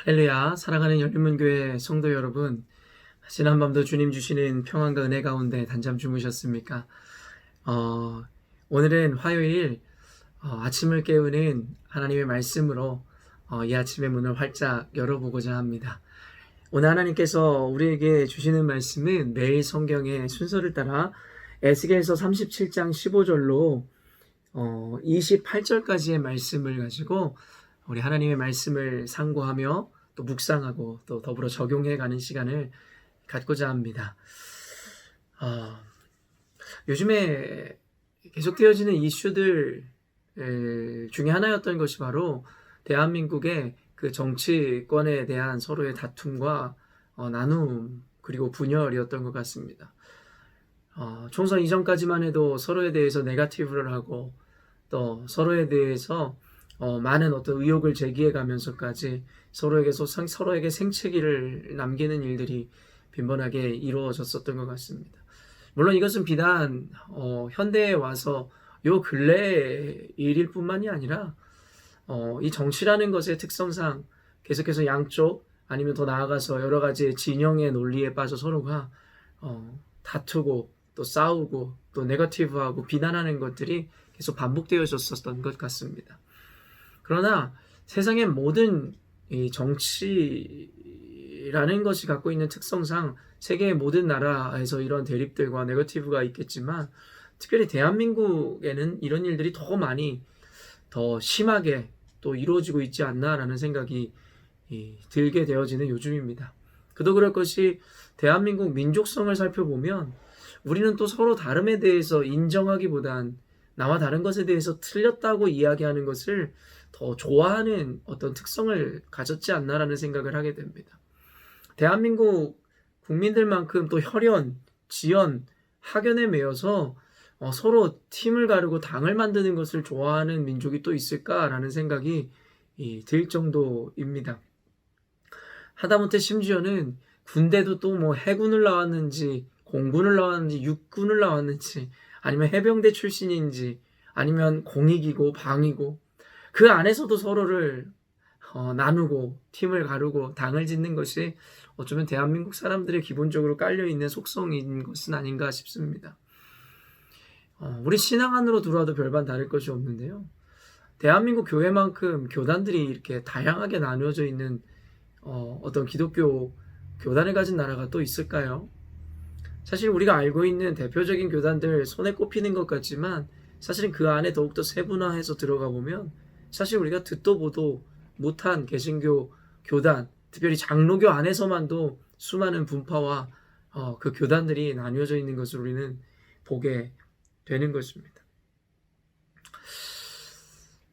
할렐루야, 사랑하는 열린문교회 성도 여러분, 지난밤도 주님 주시는 평안과 은혜 가운데 단잠 주무셨습니까? 오늘은 화요일 아침을 깨우는 하나님의 말씀으로 이 아침의 문을 활짝 열어보고자 합니다. 오늘 하나님께서 우리에게 주시는 말씀은 매일 성경의 순서를 따라 에스겔서 37장 15절로 28절까지의 말씀을 가지고 우리 하나님의 말씀을 상고하며 또 묵상하고 또 더불어 적용해가는 시간을 갖고자 합니다. 요즘에 계속되어지는 이슈들 중에 하나였던 것이 바로 대한민국의 그 정치권에 대한 서로의 다툼과 나눔 그리고 분열이었던 것 같습니다. 총선 이전까지만 해도 서로에 대해서 네거티브를 하고 또 서로에 대해서 많은 어떤 의혹을 제기해 가면서까지 서로에게 생채기를 남기는 일들이 빈번하게 이루어졌었던 것 같습니다. 물론 이것은 비단 현대에 와서 요 근래의 일일 뿐만이 아니라 이 정치라는 것의 특성상 계속해서 양쪽 아니면 더 나아가서 여러 가지 진영의 논리에 빠져 서로가 다투고 또 싸우고 또 네거티브하고 비난하는 것들이 계속 반복되어졌었던 것 같습니다. 그러나 세상의 모든 이 정치라는 것이 갖고 있는 특성상 세계의 모든 나라에서 이런 대립들과 네거티브가 있겠지만 특별히 대한민국에는 이런 일들이 더 많이 더 심하게 또 이루어지고 있지 않나라는 생각이 들게 되어지는 요즘입니다. 그도 그럴 것이 대한민국 민족성을 살펴보면 우리는 또 서로 다름에 대해서 인정하기보단 나와 다른 것에 대해서 틀렸다고 이야기하는 것을 더 좋아하는 어떤 특성을 가졌지 않나라는 생각을 하게 됩니다. 대한민국 국민들만큼 또 혈연, 지연, 학연에 매여서 서로 팀을 가르고 당을 만드는 것을 좋아하는 민족이 또 있을까라는 생각이 들 정도입니다. 하다못해 심지어는 군대도 또 뭐 해군을 나왔는지 공군을 나왔는지 육군을 나왔는지 아니면 해병대 출신인지 아니면 공익이고 방이고 그 안에서도 서로를 나누고 팀을 가르고 당을 짓는 것이 어쩌면 대한민국 사람들의 기본적으로 깔려있는 속성인 것은 아닌가 싶습니다. 우리 신앙 안으로 들어와도 별반 다를 것이 없는데요. 대한민국 교회만큼 교단들이 이렇게 다양하게 나누어져 있는 어떤 기독교 교단을 가진 나라가 또 있을까요? 사실 우리가 알고 있는 대표적인 교단들 손에 꼽히는 것 같지만 사실은 그 안에 더욱더 세분화해서 들어가 보면 사실 우리가 듣도 보도 못한 개신교 교단, 특별히 장로교 안에서만도 수많은 분파와 그 교단들이 나뉘어져 있는 것을 우리는 보게 되는 것입니다.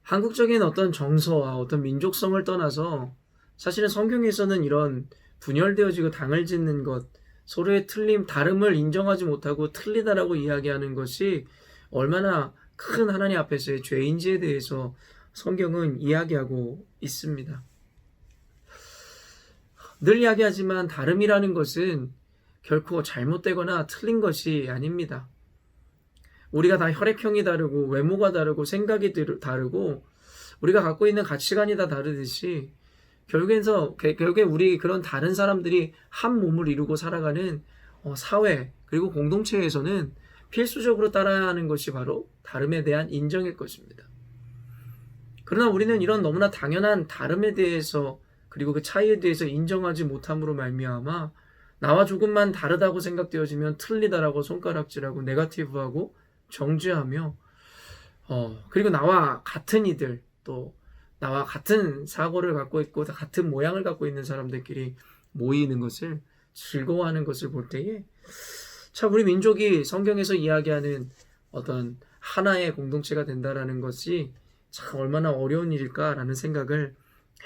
한국적인 어떤 정서와 어떤 민족성을 떠나서 사실은 성경에서는 이런 분열되어지고 당을 짓는 것, 서로의 틀림, 다름을 인정하지 못하고 틀리다라고 이야기하는 것이 얼마나 큰 하나님 앞에서의 죄인지에 대해서 성경은 이야기하고 있습니다. 늘 이야기하지만 다름이라는 것은 결코 잘못되거나 틀린 것이 아닙니다. 우리가 다 혈액형이 다르고 외모가 다르고 생각이 다르고 우리가 갖고 있는 가치관이 다 다르듯이 결국에 우리 그런 다른 사람들이 한 몸을 이루고 살아가는 사회 그리고 공동체에서는 필수적으로 따라야 하는 것이 바로 다름에 대한 인정일 것입니다. 그러나 우리는 이런 너무나 당연한 다름에 대해서 그리고 그 차이에 대해서 인정하지 못함으로 말미암아 나와 조금만 다르다고 생각되어지면 틀리다라고 손가락질하고 네거티브하고 정죄하며 그리고 나와 같은 이들 또 나와 같은 사고를 갖고 있고 같은 모양을 갖고 있는 사람들끼리 모이는 것을 즐거워하는 것을 볼 때에 참 우리 민족이 성경에서 이야기하는 어떤 하나의 공동체가 된다라는 것이 참 얼마나 어려운 일일까라는 생각을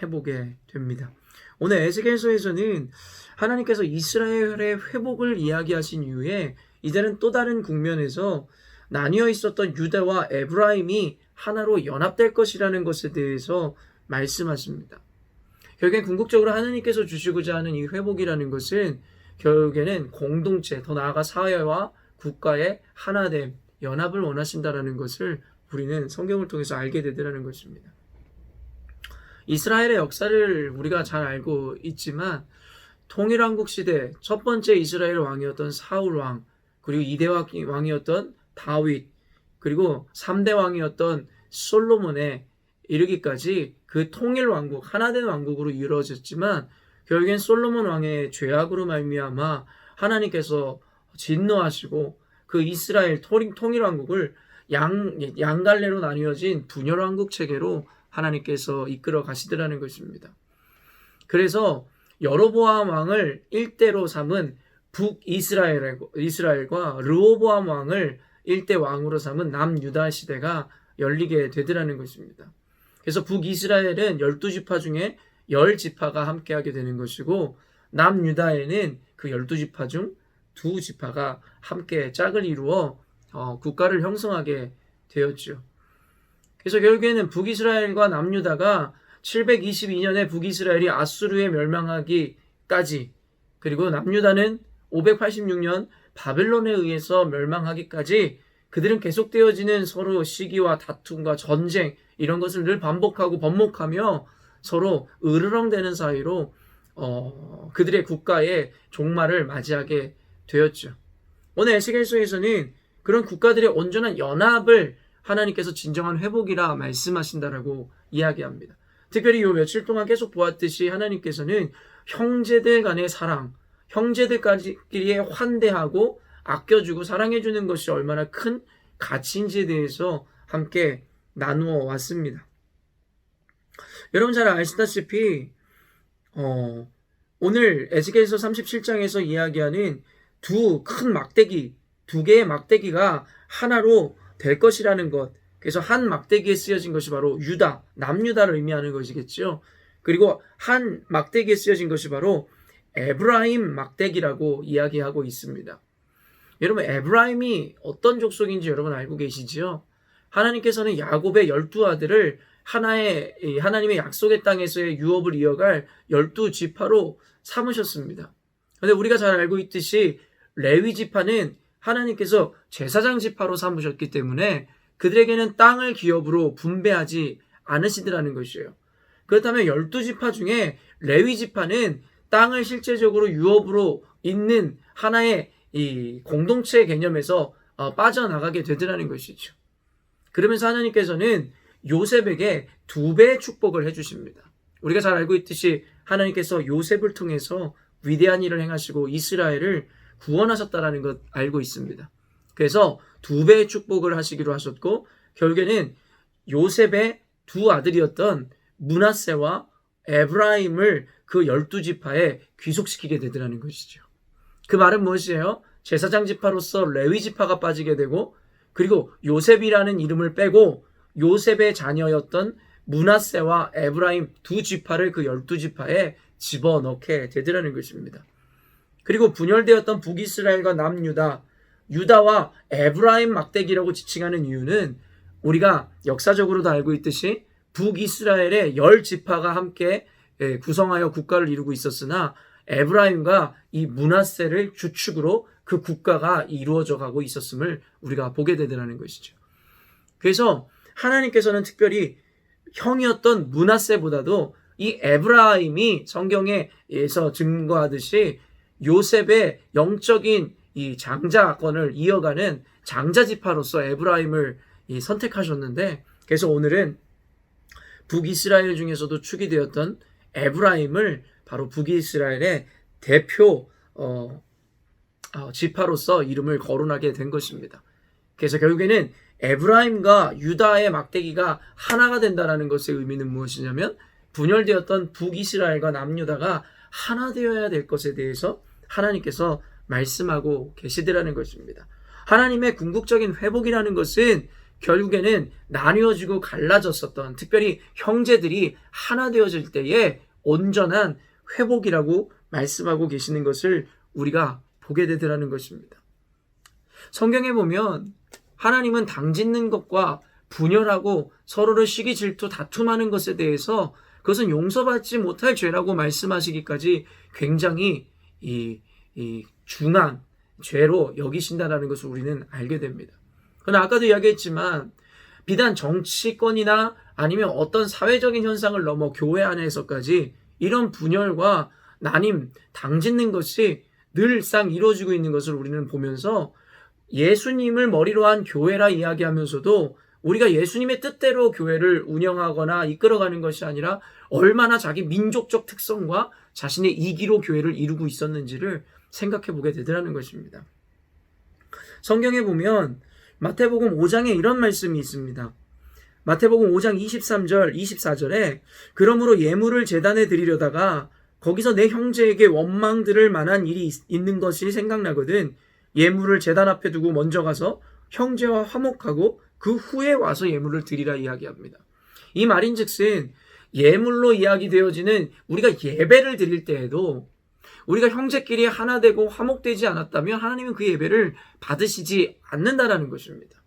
해보게 됩니다. 오늘 에스겔서에서는 하나님께서 이스라엘의 회복을 이야기하신 이후에 이제는 또 다른 국면에서 나뉘어 있었던 유다와 에브라임이 하나로 연합될 것이라는 것에 대해서 말씀하십니다. 결국엔 궁극적으로 하나님께서 주시고자 하는 이 회복이라는 것은 결국에는 공동체, 더 나아가 사회와 국가의 하나됨, 연합을 원하신다라는 것을 우리는 성경을 통해서 알게 되더라는 것입니다. 이스라엘의 역사를 우리가 잘 알고 있지만 통일왕국 시대 첫 번째 이스라엘 왕이었던 사울 왕, 그리고 2대 왕이었던 다윗, 그리고 3대 왕이었던 솔로몬에 이르기까지 그 통일왕국, 하나된 왕국으로 이루어졌지만 결국엔 솔로몬 왕의 죄악으로 말미암아 하나님께서 진노하시고 그 이스라엘 통일왕국을 양갈래로 나뉘어진 분열왕국 체계로 하나님께서 이끌어 가시더라는 것입니다. 그래서 여로보암 왕을 일대로 삼은 북이스라엘과 르호보암 왕을 일대 왕으로 삼은 남유다 시대가 열리게 되더라는 것입니다. 그래서 북이스라엘은 12지파 중에 10지파가 함께하게 되는 것이고 남유다에는 그 12지파 중 2지파가 함께 짝을 이루어 국가를 형성하게 되었죠. 그래서 결국에는 북이스라엘과 남유다가 722년에 북이스라엘이 아수르에 멸망하기까지, 그리고 남유다는 586년 바벨론에 의해서 멸망하기까지 그들은 계속되어지는 서로 시기와 다툼과 전쟁 이런 것을 늘 반복하고 번복하며 서로 으르렁대는 사이로 그들의 국가의 종말을 맞이하게 되었죠. 오늘 에스겔서에서는 그런 국가들의 온전한 연합을 하나님께서 진정한 회복이라 말씀하신다라고 이야기합니다. 특별히 요 며칠 동안 계속 보았듯이 하나님께서는 형제들 간의 사랑, 형제들끼리의 환대하고 아껴주고 사랑해주는 것이 얼마나 큰 가치인지에 대해서 함께 나누어 왔습니다. 여러분 잘 아시다시피 오늘 에스겔서 37장에서 이야기하는 두 개의 막대기가 하나로 될 것이라는 것, 그래서 한 막대기에 쓰여진 것이 바로 유다, 남유다를 의미하는 것이겠죠. 그리고 한 막대기에 쓰여진 것이 바로 에브라임 막대기라고 이야기하고 있습니다. 여러분 에브라임이 어떤 족속인지 여러분 알고 계시지요? 하나님께서는 야곱의 12아들을 하나님의 약속의 땅에서의 유업을 이어갈 12지파로 삼으셨습니다. 그런데 우리가 잘 알고 있듯이 레위 지파는 하나님께서 제사장 지파로 삼으셨기 때문에 그들에게는 땅을 기업으로 분배하지 않으시더라는 것이에요. 그렇다면 12지파 중에 레위 지파는 땅을 실제적으로 유업으로 있는 하나의 이 공동체 개념에서 빠져나가게 되더라는 것이죠. 그러면서 하나님께서는 요셉에게 2배의 축복을 해주십니다. 우리가 잘 알고 있듯이 하나님께서 요셉을 통해서 위대한 일을 행하시고 이스라엘을 구원하셨다는 것 알고 있습니다. 그래서 2배의 축복을 하시기로 하셨고 결국에는 요셉의 두 아들이었던 므낫세와 에브라임을 그 12지파에 귀속시키게 되더라는 것이죠. 그 말은 무엇이에요? 제사장 지파로서 레위 지파가 빠지게 되고, 그리고 요셉이라는 이름을 빼고 요셉의 자녀였던 므낫세와 에브라임 두 지파를 그 12지파에 집어넣게 되더라는 것입니다. 그리고 분열되었던 북이스라엘과 남유다, 유다와 에브라임 막대기라고 지칭하는 이유는 우리가 역사적으로도 알고 있듯이 북이스라엘의 10지파가 함께 구성하여 국가를 이루고 있었으나 에브라임과 이 므낫세를 주축으로 그 국가가 이루어져 가고 있었음을 우리가 보게 되더라는 것이죠. 그래서 하나님께서는 특별히 형이었던 므낫세보다도 이 에브라임이 성경에서 증거하듯이 요셉의 영적인 이 장자권을 이어가는 장자지파로서 에브라임을 선택하셨는데, 그래서 오늘은 북이스라엘 중에서도 축이 되었던 에브라임을 바로 북이스라엘의 대표 지파로서 이름을 거론하게 된 것입니다. 그래서 결국에는 에브라임과 유다의 막대기가 하나가 된다는 것의 의미는 무엇이냐면 분열되었던 북이스라엘과 남유다가 하나 되어야 될 것에 대해서 하나님께서 말씀하고 계시더라는 것입니다. 하나님의 궁극적인 회복이라는 것은 결국에는 나뉘어지고 갈라졌었던, 특별히 형제들이 하나 되어질 때에 온전한 회복이라고 말씀하고 계시는 것을 우리가 보게 되더라는 것입니다. 성경에 보면 하나님은 당짓는 것과 분열하고 서로를 시기 질투 다툼하는 것에 대해서 그것은 용서받지 못할 죄라고 말씀하시기까지 굉장히 중한 죄로 여기신다는 것을 우리는 알게 됩니다. 그러나 아까도 이야기했지만 비단 정치권이나 아니면 어떤 사회적인 현상을 넘어 교회 안에서까지 이런 분열과 나님, 당짓는 것이 늘상 이루어지고 있는 것을 우리는 보면서 예수님을 머리로 한 교회라 이야기하면서도 우리가 예수님의 뜻대로 교회를 운영하거나 이끌어가는 것이 아니라 얼마나 자기 민족적 특성과 자신의 이기로 교회를 이루고 있었는지를 생각해 보게 되더라는 것입니다. 성경에 보면 마태복음 5장에 이런 말씀이 있습니다. 마태복음 5장 23절, 24절에 그러므로 예물을 제단에 드리려다가 거기서 내 형제에게 원망 들을 만한 일이 있는 것이 생각나거든 예물을 제단 앞에 두고 먼저 가서 형제와 화목하고 그 후에 와서 예물을 드리라 이야기합니다. 이 말인즉슨 예물로 이야기되어지는 우리가 예배를 드릴 때에도 우리가 형제끼리 하나 되고 화목되지 않았다면 하나님은 그 예배를 받으시지 않는다라는 것입니다.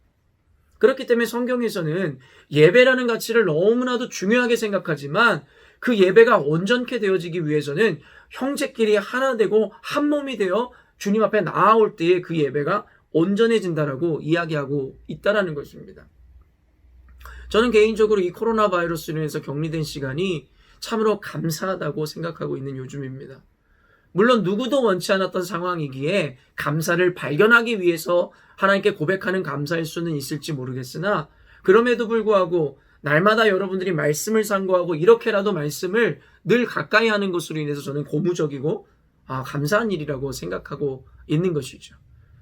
그렇기 때문에 성경에서는 예배라는 가치를 너무나도 중요하게 생각하지만 그 예배가 온전케 되어지기 위해서는 형제끼리 하나 되고 한 몸이 되어 주님 앞에 나아올 때에 그 예배가 온전해진다라고 이야기하고 있다라는 것입니다. 저는 개인적으로 이 코로나 바이러스로 인해서 격리된 시간이 참으로 감사하다고 생각하고 있는 요즘입니다. 물론 누구도 원치 않았던 상황이기에 감사를 발견하기 위해서 하나님께 고백하는 감사일 수는 있을지 모르겠으나 그럼에도 불구하고 날마다 여러분들이 말씀을 상고하고 이렇게라도 말씀을 늘 가까이 하는 것으로 인해서 저는 고무적이고 감사한 일이라고 생각하고 있는 것이죠.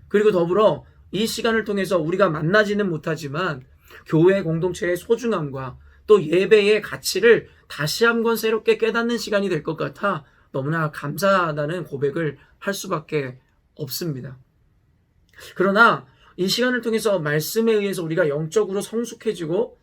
그리고 더불어 이 시간을 통해서 우리가 만나지는 못하지만 교회 공동체의 소중함과 또 예배의 가치를 다시 한번 새롭게 깨닫는 시간이 될 것 같아 너무나 감사하다는 고백을 할 수밖에 없습니다. 그러나 이 시간을 통해서 말씀에 의해서 우리가 영적으로 성숙해지고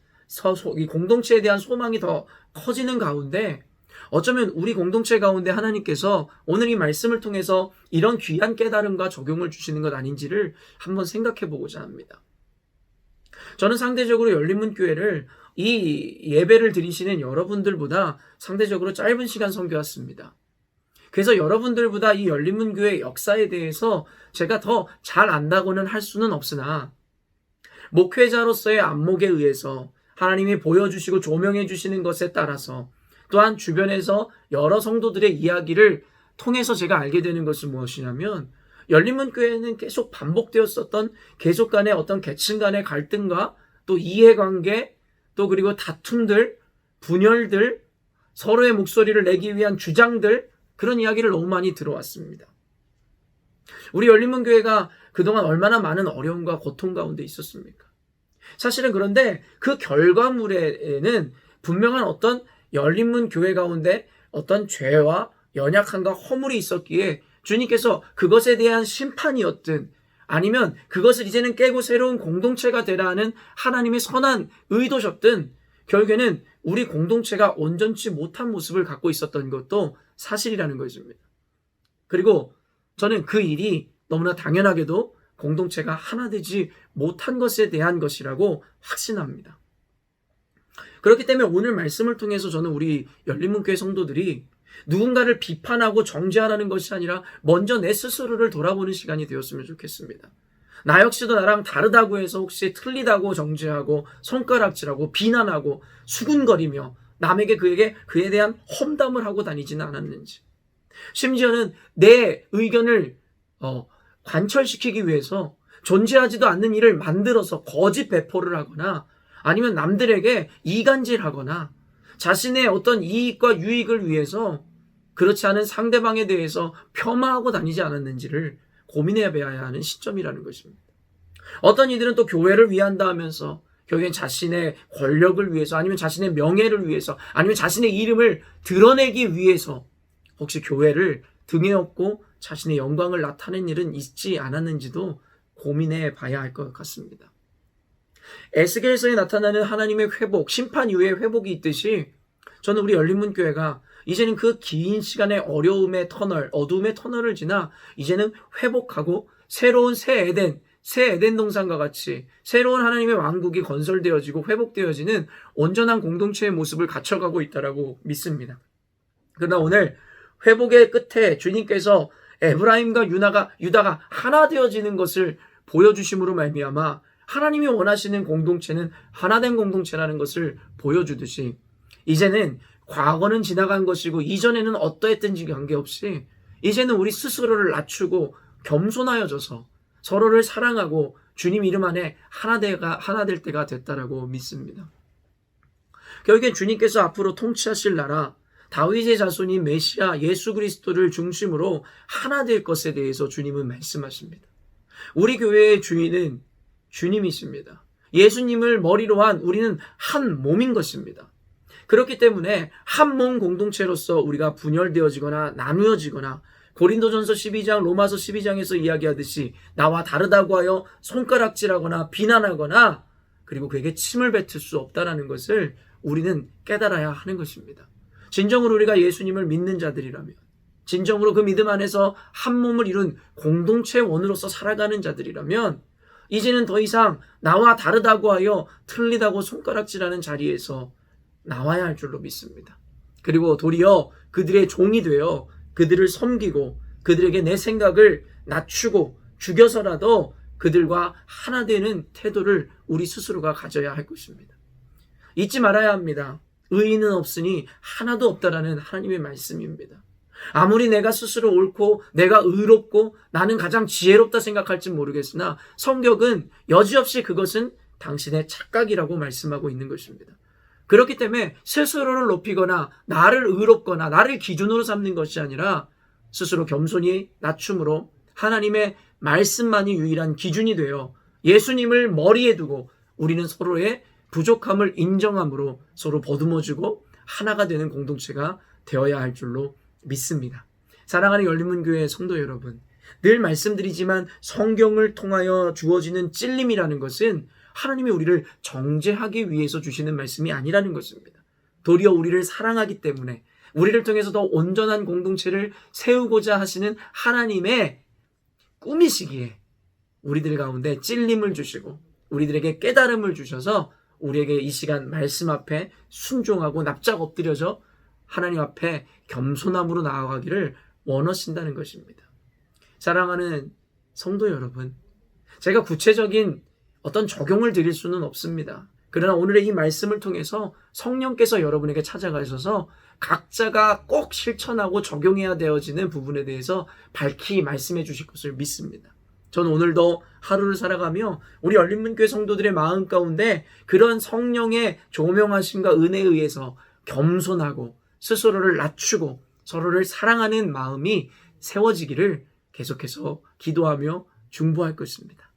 이 공동체에 대한 소망이 더 커지는 가운데 어쩌면 우리 공동체 가운데 하나님께서 오늘 이 말씀을 통해서 이런 귀한 깨달음과 적용을 주시는 것 아닌지를 한번 생각해 보고자 합니다. 저는 상대적으로 열린문교회를 이 예배를 드리시는 여러분들보다 상대적으로 짧은 시간 섬겨왔습니다. 그래서 여러분들보다 이 열린문교회 역사에 대해서 제가 더 잘 안다고는 할 수는 없으나 목회자로서의 안목에 의해서 하나님이 보여주시고 조명해 주시는 것에 따라서 또한 주변에서 여러 성도들의 이야기를 통해서 제가 알게 되는 것은 무엇이냐면 열린문교회는 계속 반복되었었던 계속 간의 어떤 계층 간의 갈등과 또 이해관계 또 그리고 다툼들, 분열들, 서로의 목소리를 내기 위한 주장들 그런 이야기를 너무 많이 들어왔습니다. 우리 열린문교회가 그동안 얼마나 많은 어려움과 고통 가운데 있었습니까? 사실은 그런데 그 결과물에는 분명한 어떤 열린문교회 가운데 어떤 죄와 연약함과 허물이 있었기에 주님께서 그것에 대한 심판이었든 아니면 그것을 이제는 깨고 새로운 공동체가 되라 하는 하나님의 선한 의도셨든 결국에는 우리 공동체가 온전치 못한 모습을 갖고 있었던 것도 사실이라는 것입니다. 그리고 저는 그 일이 너무나 당연하게도 공동체가 하나 되지 못한 것에 대한 것이라고 확신합니다. 그렇기 때문에 오늘 말씀을 통해서 저는 우리 열린문교회 성도들이 누군가를 비판하고 정죄하라는 것이 아니라 먼저 내 스스로를 돌아보는 시간이 되었으면 좋겠습니다. 나 역시도 나랑 다르다고 해서 혹시 틀리다고 정죄하고 손가락질하고 비난하고 수군거리며 남에게 그에 대한 험담을 하고 다니지는 않았는지, 심지어는 내 의견을 관철시키기 위해서 존재하지도 않는 일을 만들어서 거짓 배포를 하거나 아니면 남들에게 이간질하거나 자신의 어떤 이익과 유익을 위해서 그렇지 않은 상대방에 대해서 폄하하고 다니지 않았는지를 고민해 봐야 하는 시점이라는 것입니다. 어떤 이들은 또 교회를 위한다 하면서 결국엔 자신의 권력을 위해서 아니면 자신의 명예를 위해서 아니면 자신의 이름을 드러내기 위해서 혹시 교회를 등에 업고 자신의 영광을 나타낸 일은 있지 않았는지도 고민해 봐야 할 것 같습니다. 에스겔서에 나타나는 하나님의 회복, 심판 이후의 회복이 있듯이 저는 우리 열린문교회가 이제는 그 긴 시간의 어려움의 터널, 어두움의 터널을 지나 이제는 회복하고 새로운 새 에덴 동산과 같이 새로운 하나님의 왕국이 건설되어지고 회복되어지는 온전한 공동체의 모습을 갖춰가고 있다라고 믿습니다. 그러나 오늘 회복의 끝에 주님께서 에브라임과 유다가 하나 되어지는 것을 보여주심으로 말미암아 하나님이 원하시는 공동체는 하나된 공동체라는 것을 보여주듯이 이제는 과거는 지나간 것이고 이전에는 어떠했든지 관계없이 이제는 우리 스스로를 낮추고 겸손하여져서 서로를 사랑하고 주님 이름 안에 하나 될 때가 됐다라고 믿습니다. 결국엔 주님께서 앞으로 통치하실 나라, 다윗의 자손인 메시아 예수 그리스도를 중심으로 하나 될 것에 대해서 주님은 말씀하십니다. 우리 교회의 주인은 주님이십니다. 예수님을 머리로 한 우리는 한 몸인 것입니다. 그렇기 때문에 한 몸 공동체로서 우리가 분열되어지거나 나누어지거나 고린도전서 12장, 로마서 12장에서 이야기하듯이 나와 다르다고 하여 손가락질하거나 비난하거나 그리고 그에게 침을 뱉을 수 없다는 것을 우리는 깨달아야 하는 것입니다. 진정으로 우리가 예수님을 믿는 자들이라면, 진정으로 그 믿음 안에서 한 몸을 이룬 공동체 원으로서 살아가는 자들이라면 이제는 더 이상 나와 다르다고 하여 틀리다고 손가락질하는 자리에서 나와야 할 줄로 믿습니다. 그리고 도리어 그들의 종이 되어 그들을 섬기고 그들에게 내 생각을 낮추고 죽여서라도 그들과 하나 되는 태도를 우리 스스로가 가져야 할 것입니다. 잊지 말아야 합니다. 의인은 없으니 하나도 없다라는 하나님의 말씀입니다. 아무리 내가 스스로 옳고 내가 의롭고 나는 가장 지혜롭다 생각할지 모르겠으나 성경은 여지없이 그것은 당신의 착각이라고 말씀하고 있는 것입니다. 그렇기 때문에 스스로를 높이거나 나를 의롭거나 나를 기준으로 삼는 것이 아니라 스스로 겸손히 낮춤으로 하나님의 말씀만이 유일한 기준이 되어 예수님을 머리에 두고 우리는 서로의 부족함을 인정함으로 서로 보듬어주고 하나가 되는 공동체가 되어야 할 줄로 믿습니다. 사랑하는 열린문교회 성도 여러분, 늘 말씀드리지만 성경을 통하여 주어지는 찔림이라는 것은 하나님이 우리를 정죄하기 위해서 주시는 말씀이 아니라는 것입니다. 도리어 우리를 사랑하기 때문에 우리를 통해서 더 온전한 공동체를 세우고자 하시는 하나님의 꿈이시기에 우리들 가운데 찔림을 주시고 우리들에게 깨달음을 주셔서 우리에게 이 시간 말씀 앞에 순종하고 납작 엎드려져 하나님 앞에 겸손함으로 나아가기를 원하신다는 것입니다. 사랑하는 성도 여러분, 제가 구체적인 어떤 적용을 드릴 수는 없습니다. 그러나 오늘의 이 말씀을 통해서 성령께서 여러분에게 찾아가셔서 각자가 꼭 실천하고 적용해야 되어지는 부분에 대해서 밝히 말씀해 주실 것을 믿습니다. 저는 오늘도 하루를 살아가며 우리 열린문교회 성도들의 마음 가운데 그런 성령의 조명하심과 은혜에 의해서 겸손하고 스스로를 낮추고 서로를 사랑하는 마음이 세워지기를 계속해서 기도하며 중보할 것입니다.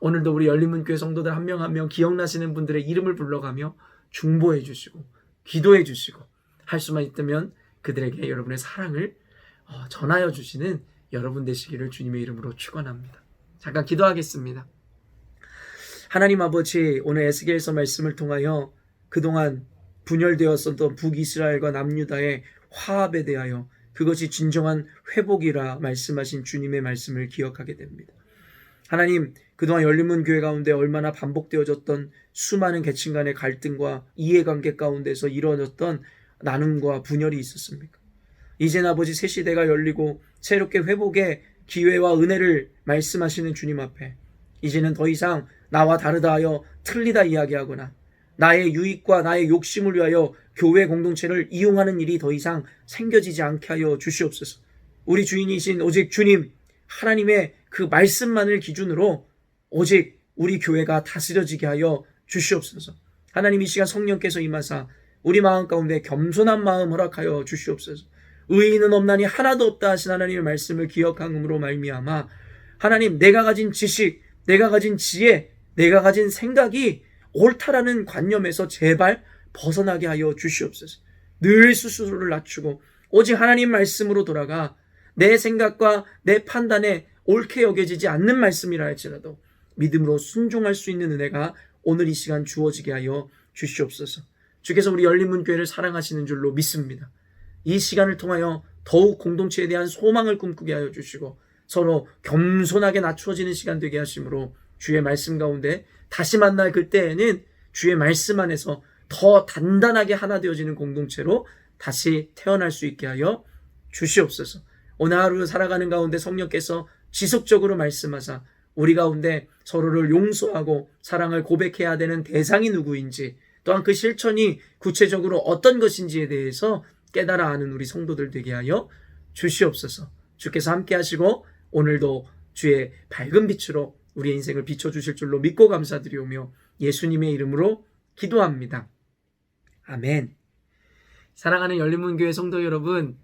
오늘도 우리 열린문교회 성도들 한 명 한 명 기억나시는 분들의 이름을 불러가며 중보해 주시고 기도해 주시고 할 수만 있다면 그들에게 여러분의 사랑을 전하여 주시는 여러분 되시기를 주님의 이름으로 축원합니다. 잠깐 기도하겠습니다. 하나님 아버지, 오늘 에스겔서 말씀을 통하여 그동안 분열되었었던 북이스라엘과 남유다의 화합에 대하여 그것이 진정한 회복이라 말씀하신 주님의 말씀을 기억하게 됩니다. 하나님, 그동안 열린문교회 가운데 얼마나 반복되어졌던 수많은 계층 간의 갈등과 이해관계 가운데서 이루어졌던 나눔과 분열이 있었습니까? 이젠 아버지 새 시대가 열리고 새롭게 회복의 기회와 은혜를 말씀하시는 주님 앞에 이제는 더 이상 나와 다르다 하여 틀리다 이야기하거나 나의 유익과 나의 욕심을 위하여 교회 공동체를 이용하는 일이 더 이상 생겨지지 않게 하여 주시옵소서. 우리 주인이신 오직 주님 하나님의 그 말씀만을 기준으로 오직 우리 교회가 다스려지게 하여 주시옵소서. 하나님, 이 시간 성령께서 임하사 우리 마음 가운데 겸손한 마음 허락하여 주시옵소서. 의인은 없나니 하나도 없다 하신 하나님의 말씀을 기억함으로 말미암아 하나님, 내가 가진 지식, 내가 가진 지혜, 내가 가진 생각이 옳다라는 관념에서 제발 벗어나게 하여 주시옵소서. 늘 스스로를 낮추고 오직 하나님 말씀으로 돌아가 내 생각과 내 판단에 옳게 여겨지지 않는 말씀이라 할지라도 믿음으로 순종할 수 있는 은혜가 오늘 이 시간 주어지게 하여 주시옵소서. 주께서 우리 열린문교회를 사랑하시는 줄로 믿습니다. 이 시간을 통하여 더욱 공동체에 대한 소망을 꿈꾸게 하여 주시고 서로 겸손하게 낮추어지는 시간 되게 하심으로 주의 말씀 가운데 다시 만날 그때에는 주의 말씀 안에서 더 단단하게 하나 되어지는 공동체로 다시 태어날 수 있게 하여 주시옵소서. 오늘 하루 살아가는 가운데 성령께서 지속적으로 말씀하사 우리 가운데 서로를 용서하고 사랑을 고백해야 되는 대상이 누구인지, 또한 그 실천이 구체적으로 어떤 것인지에 대해서 깨달아 아는 우리 성도들 되게 하여 주시옵소서. 주께서 함께 하시고 오늘도 주의 밝은 빛으로 우리의 인생을 비춰주실 줄로 믿고 감사드리오며 예수님의 이름으로 기도합니다. 아멘. 사랑하는 열린문교회 성도 여러분,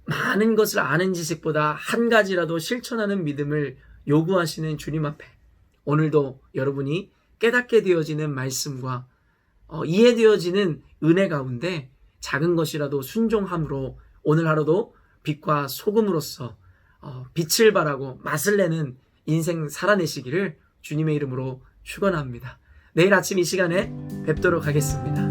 많은 것을 아는 지식보다 한 가지라도 실천하는 믿음을 요구하시는 주님 앞에 오늘도 여러분이 깨닫게 되어지는 말씀과 이해되어지는 은혜 가운데 작은 것이라도 순종함으로 오늘 하루도 빛과 소금으로서 빛을 발하고 맛을 내는 인생 살아내시기를 주님의 이름으로 축원합니다. 내일 아침 이 시간에 뵙도록 하겠습니다.